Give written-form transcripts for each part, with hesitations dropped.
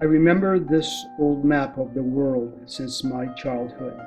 I remember this old map of the world since my childhood.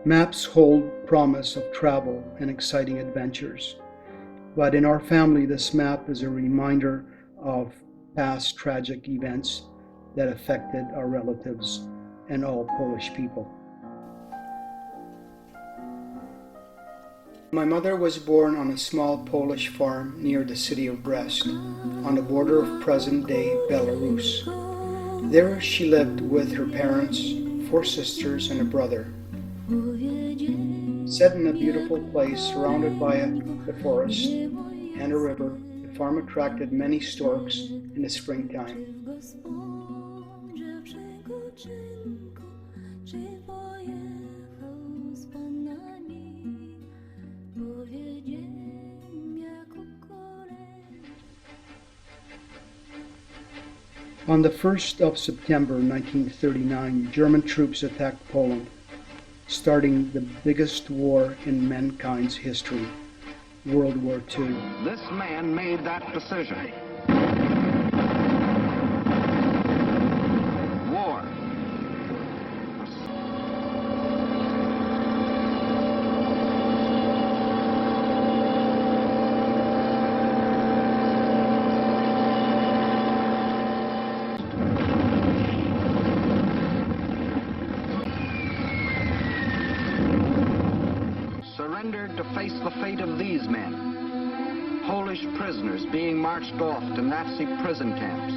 Maps hold promise of travel and exciting adventures. But in our family, this map is a reminder of past tragic events that affected our relatives and all Polish people. My mother was born on a small Polish farm near the city of Brest, on the border of present-day Belarus. There she lived with her parents, 4 sisters, and a brother. Set in a beautiful place surrounded by the forest and a river, the farm attracted many storks in the springtime. On the 1st of September 1939, German troops attacked Poland, starting the biggest war in mankind's history, World War II. This man made that decision. War. Surrendered to face the fate of these men, Polish prisoners being marched off to Nazi prison camps,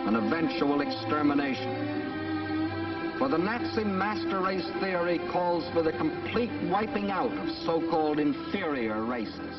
an eventual extermination. For the Nazi master race theory calls for the complete wiping out of so-called inferior races.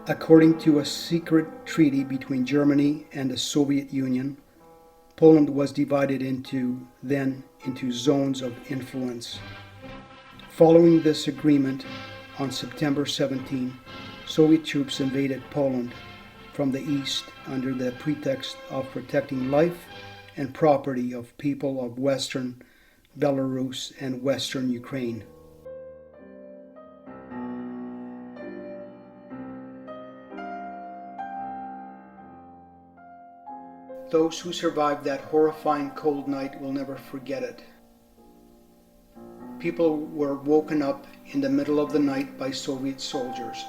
According to a secret treaty between Germany and the Soviet Union, Poland was divided into zones of influence. Following this agreement, on September 17, Soviet troops invaded Poland from the east under the pretext of protecting life and property of people of Western Belarus and Western Ukraine. Those who survived that horrifying cold night will never forget it. People were woken up in the middle of the night by Soviet soldiers.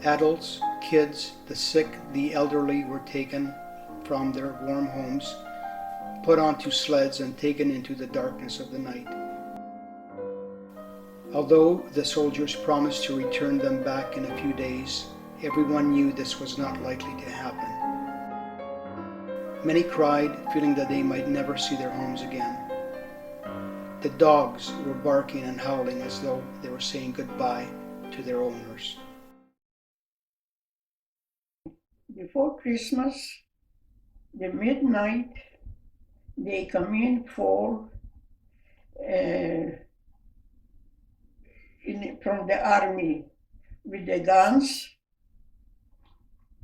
Adults, kids, the sick, the elderly were taken from their warm homes, put onto sleds and taken into the darkness of the night. Although the soldiers promised to return them back in a few days, everyone knew this was not likely to happen. Many cried, feeling that they might never see their homes again. The dogs were barking and howling as though they were saying goodbye to their owners. Before Christmas, the midnight, they come in from the army with the guns,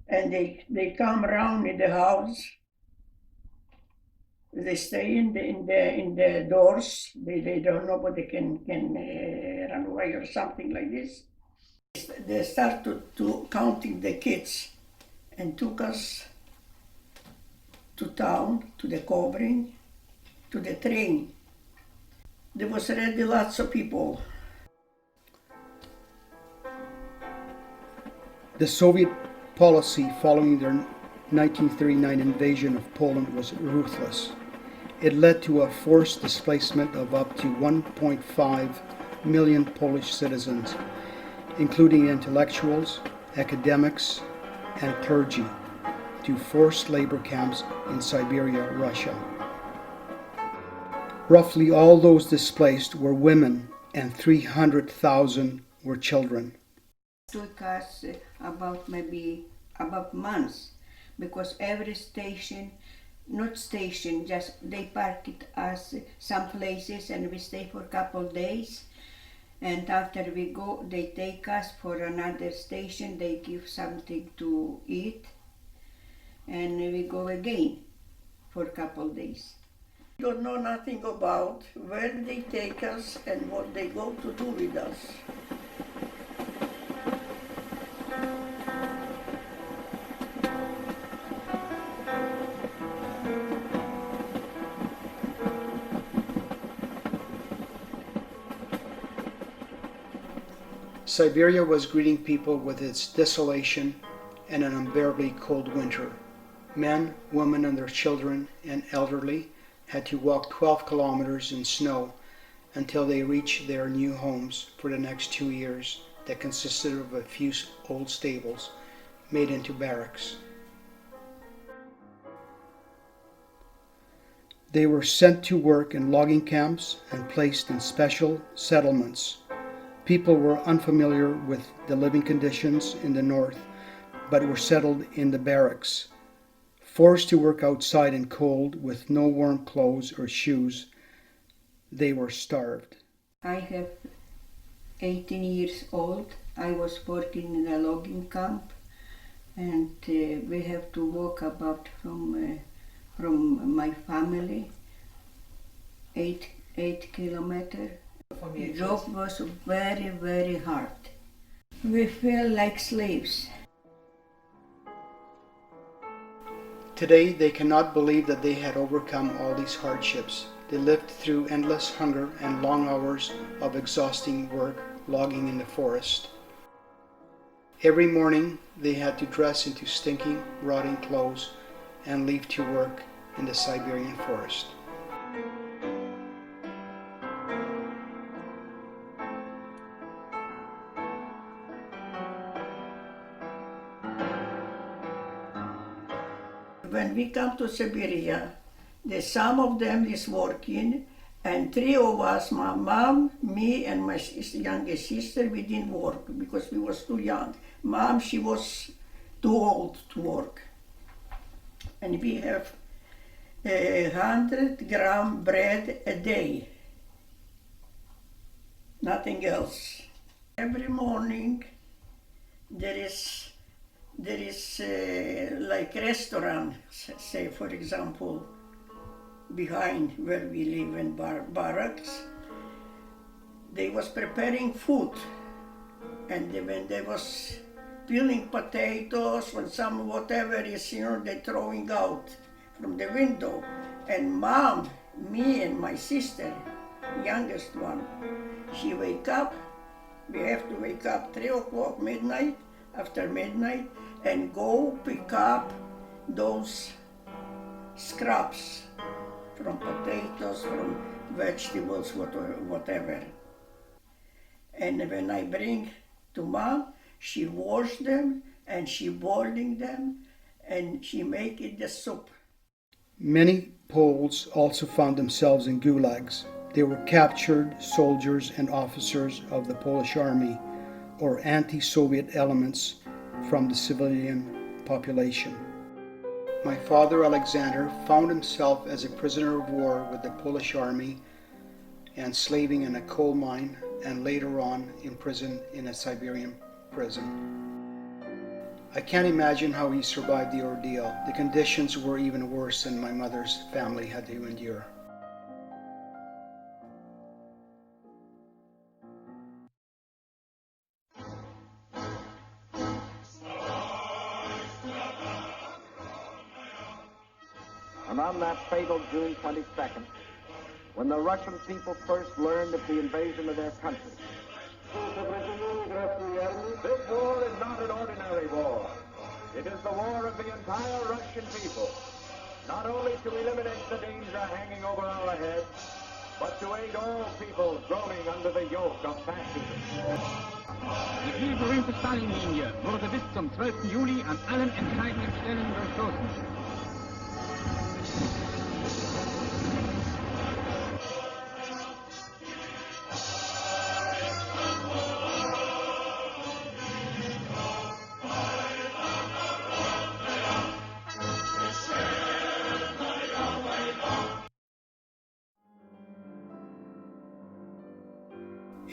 and they come around in the house. They stay in the doors. They don't know, but they can run away or something like this. They start to counting the kids and took us to town, to the covering, to the train. There was already lots of people. The Soviet policy following their 1939 invasion of Poland was ruthless. It led to a forced displacement of up to 1.5 million Polish citizens, including intellectuals, academics, and clergy, to forced labor camps in Siberia, Russia. Roughly all those displaced were women, and 300,000 were children. It took us about months, because every station, just they parked us some places and we stay for a couple of days. And after we go, they take us for another station, they give something to eat, and we go again for a couple days. Don't know nothing about where they take us and what they go to do with us. Siberia was greeting people with its desolation and an unbearably cold winter. Men, women, and their children and elderly had to walk 12 kilometers in snow until they reached their new homes for the next 2 years that consisted of a few old stables made into barracks. They were sent to work in logging camps and placed in special settlements. People were unfamiliar with the living conditions in the north, but were settled in the barracks. Forced to work outside in cold with no warm clothes or shoes, they were starved. I have 18 years old. I was working in a logging camp, and we have to walk about from my family 8 kilometers. The job was very, very hard. We felt like slaves. Today they cannot believe that they had overcome all these hardships. They lived through endless hunger and long hours of exhausting work logging in the forest. Every morning they had to dress into stinking, rotting clothes and leave to work in the Siberian forest. When we come to Siberia, some of them is working, and 3 of us, my mom, me, and my youngest sister, we didn't work because we was too young. Mom, she was too old to work. And we have 100-gram bread a day, nothing else. Every morning there is like restaurant, say for example, behind where we live in barracks. They was preparing food, and when they was peeling potatoes, when some whatever is, they throwing out from the window. And mom, me and my sister, youngest one, she wake up, we have to wake up 3 o'clock midnight, after midnight, and go pick up those scraps from potatoes, from vegetables, whatever. And when I bring to mom, she wash them and she boiling them and she make it the soup. Many Poles also found themselves in gulags. They were captured soldiers and officers of the Polish army or anti-Soviet elements from the civilian population. My father, Alexander, found himself as a prisoner of war with the Polish army and slaving in a coal mine, and later on imprisoned in a Siberian prison. I can't imagine how he survived the ordeal. The conditions were even worse than my mother's family had to endure. And on that fatal June 22nd, when the Russian people first learned of the invasion of their country, this war is not an ordinary war. It is the war of the entire Russian people, not only to eliminate the danger hanging over our heads, but to aid all people groaning under the yoke of fascism. Die vielberühmte Stalin-Linie wurde bis zum 12. Juli an allen entscheidenden Stellen durchstoßen.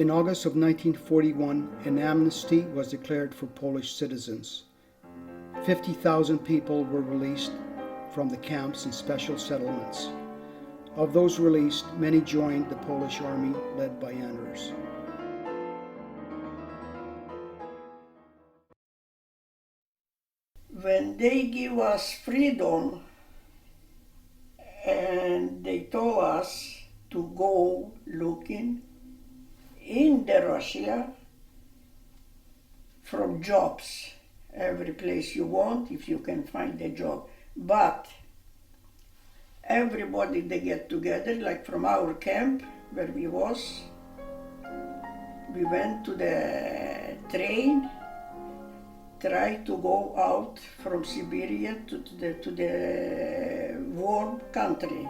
In August of 1941, an amnesty was declared for Polish citizens. 50,000 people were released from the camps and special settlements. Of those released, many joined the Polish army led by Anders. When they give us freedom and they told us to go looking in the Russia from jobs, every place you want, if you can find a job. But everybody, they get together, like from our camp where we was, we went to the train, tried to go out from Siberia to the warm country.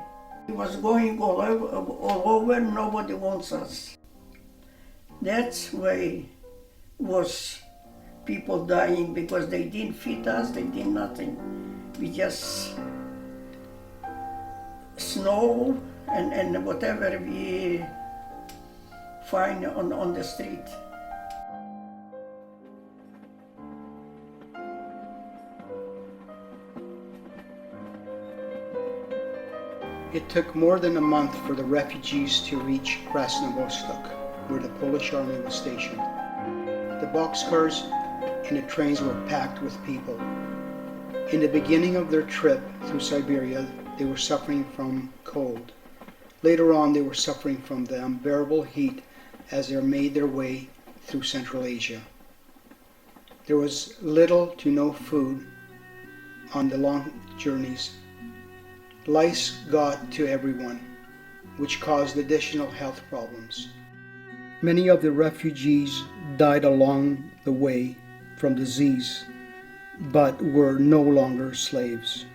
It was going all over, nobody wants us. That's why was people dying, because they didn't feed us, they did nothing. We just snow and whatever we find on the street. It took more than a month for the refugees to reach Krasnovodsk, where the Polish army was stationed. The boxcars and the trains were packed with people. In the beginning of their trip through Siberia, they were suffering from cold. Later on, they were suffering from the unbearable heat as they made their way through Central Asia. There was little to no food on the long journeys. Lice got to everyone, which caused additional health problems. Many of the refugees died along the way from disease, but were no longer slaves.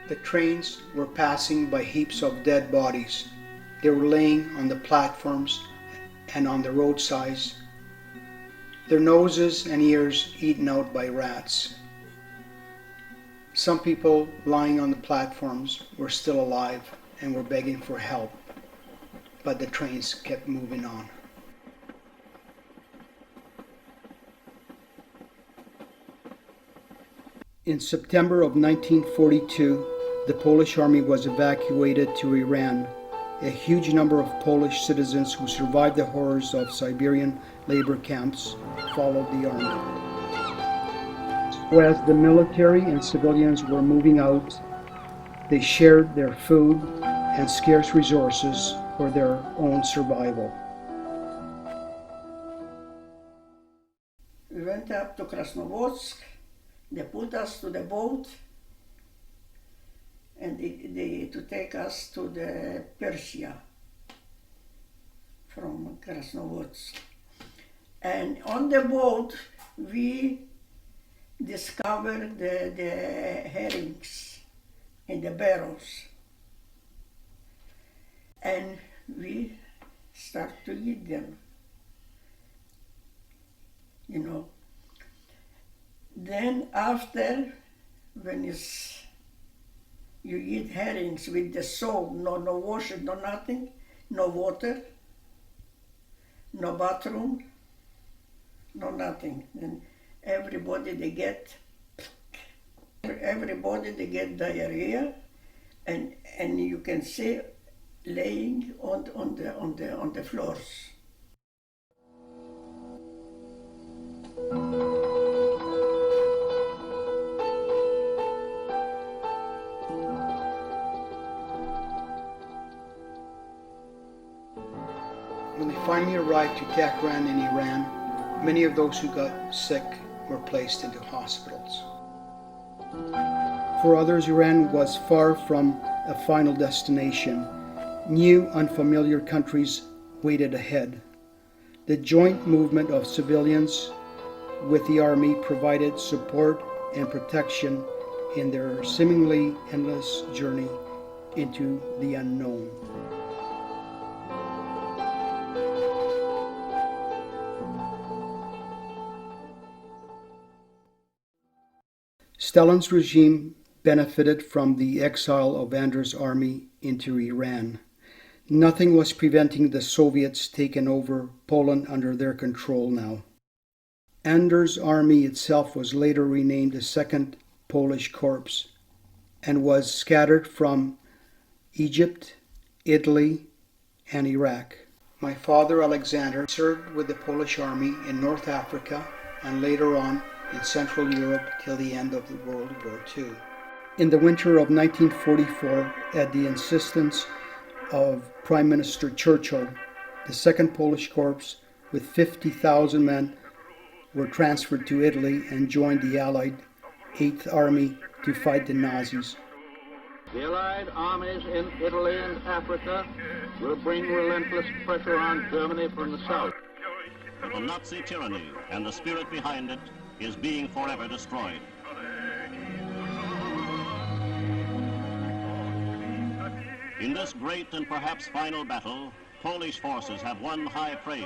The trains were passing by heaps of dead bodies. They were laying on the platforms and on the roadsides, their noses and ears eaten out by rats. Some people lying on the platforms were still alive and were begging for help, but the trains kept moving on. In September of 1942, the Polish army was evacuated to Iran. A huge number of Polish citizens who survived the horrors of Siberian labor camps followed the army. As the military and civilians were moving out, they shared their food and scarce resources for their own survival. We went up to Krasnovodsk, they put us to the boat, and they to take us to the Persia from Krasnovodsk. And on the boat, we discovered the herrings in the barrels. And we start to eat them, you know. Then after, when you eat herrings with the salt, no washing, no nothing, no water, no bathroom, no nothing. And everybody they get diarrhea, and you can see laying on the floors. When they finally arrived to Tehran in Iran, many of those who got sick were placed into hospitals. For others, Iran was far from a final destination. New, unfamiliar countries waited ahead. The joint movement of civilians with the army provided support and protection in their seemingly endless journey into the unknown. Stalin's regime benefited from the exile of Anders' army into Iran. Nothing was preventing the Soviets taking over Poland under their control now. Anders' army itself was later renamed the Second Polish Corps and was scattered from Egypt, Italy, and Iraq. My father, Alexander, served with the Polish Army in North Africa and later on in Central Europe till the end of the World War II. In the winter of 1944, at the insistence of Prime Minister Churchill, the Second Polish Corps, with 50,000 men, were transferred to Italy and joined the Allied 8th Army to fight the Nazis. The Allied armies in Italy and Africa will bring relentless pressure on Germany from the south. The Nazi tyranny and the spirit behind it is being forever destroyed. In this great and perhaps final battle, Polish forces have won high praise.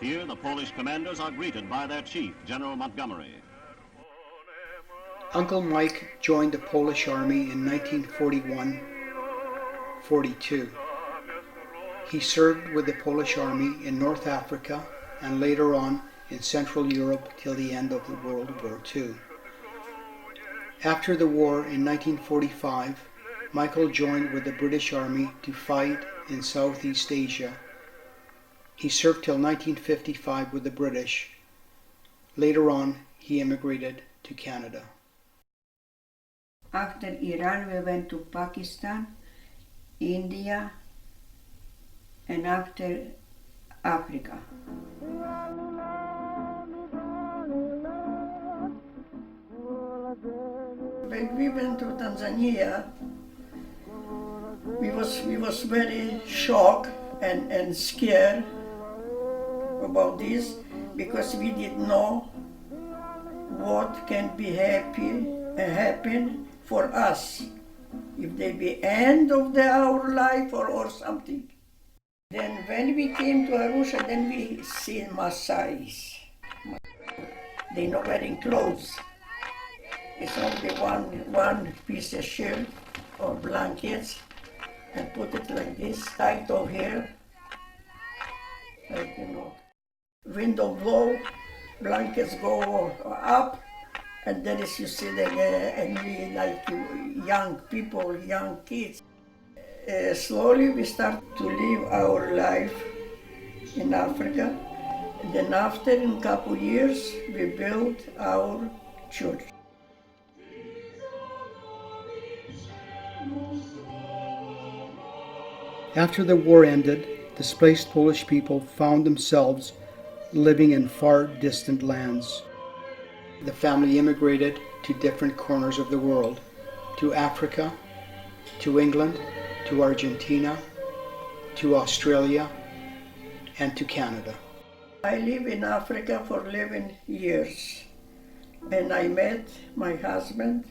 Here, the Polish commanders are greeted by their chief, General Montgomery. Uncle Mike joined the Polish Army in 1941-42. He served with the Polish Army in North Africa and later on in Central Europe till the end of the World War II. After the war in 1945, Michael joined with the British Army to fight in Southeast Asia. He served till 1955 with the British. Later on, he immigrated to Canada. After Iran, we went to Pakistan, India, and after Africa. When we went to Tanzania, we was very shocked and scared about this because we didn't know what can be happen for us, if they be end of our life or something. Then when we came to Arusha, then we see Maasais. They not wearing clothes. It's only one piece of shirt or blankets and put it like this, tight over here, like, window blow, blankets go up, and then as you see and we like young people, young kids. Slowly we start to live our life in Africa, and then after in a couple years we built our church. After the war ended, displaced Polish people found themselves living in far distant lands. The family immigrated to different corners of the world, to Africa, to England, to Argentina, to Australia, and to Canada. I live in Africa for 11 years, and I met my husband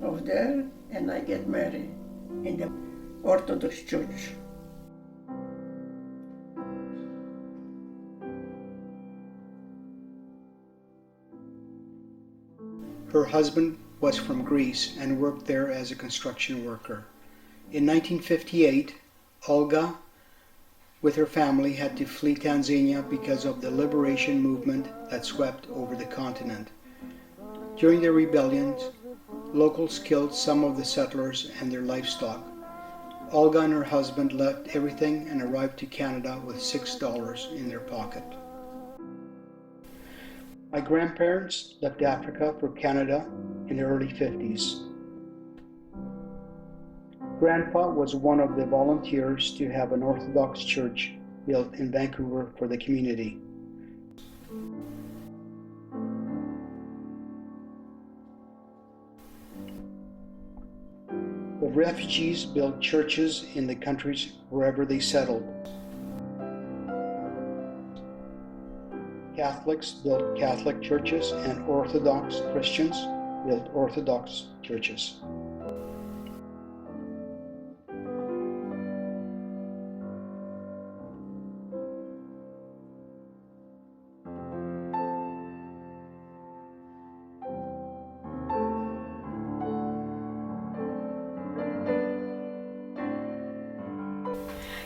over there, and I get married in the Orthodox Church. Her husband was from Greece and worked there as a construction worker. In 1958, Olga, with her family, had to flee Tanzania because of the liberation movement that swept over the continent. During the rebellions, locals killed some of the settlers and their livestock. Olga and her husband left everything and arrived to Canada with $6 in their pocket. My grandparents left Africa for Canada in the early 50s. Grandpa was one of the volunteers to have an Orthodox church built in Vancouver for the community. The refugees built churches in the countries wherever they settled. Catholics built Catholic churches and Orthodox Christians built Orthodox churches.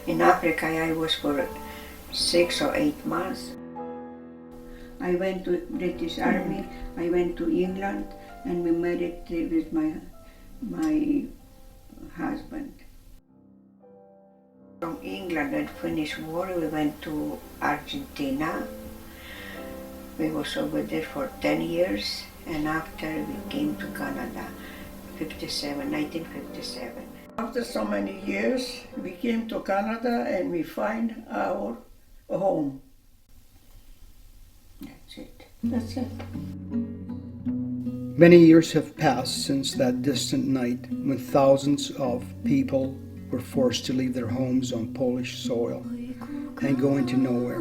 In Africa I was for 6 or 8 months. I went to British Army, I went to England, and we married with my husband. From England and finished war, we went to Argentina. We was over there for 10 years, and after we came to Canada, 1957. After so many years, we came to Canada and we find our home. That's it. That's it. Many years have passed since that distant night when thousands of people were forced to leave their homes on Polish soil and go into nowhere.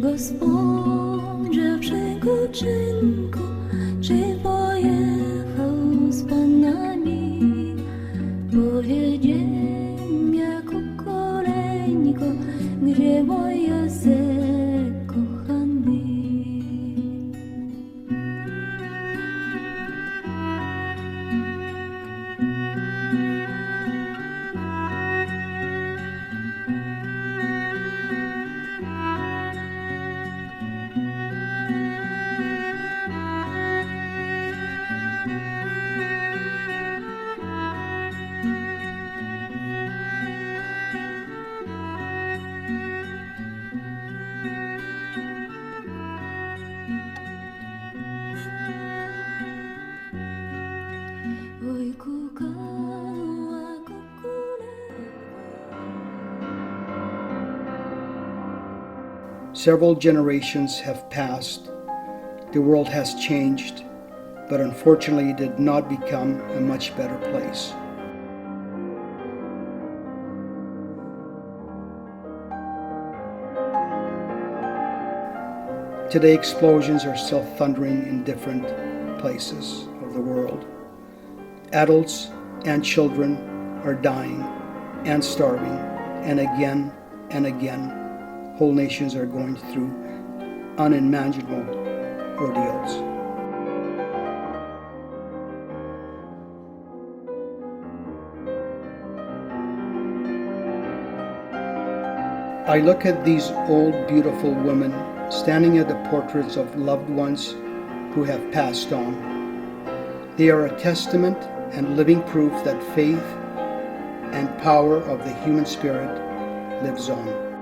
Gospodzie przekoczynku, czy pojechał z panami? Powiedziem jako koleńko, gdzie moja se kochany. Several generations have passed. The world has changed, but unfortunately it did not become a much better place. Today explosions are still thundering in different places of the world. Adults and children are dying and starving, and again, whole nations are going through unimaginable ordeals. I look at these old, beautiful women standing at the portraits of loved ones who have passed on. They are a testament and living proof that faith and power of the human spirit lives on.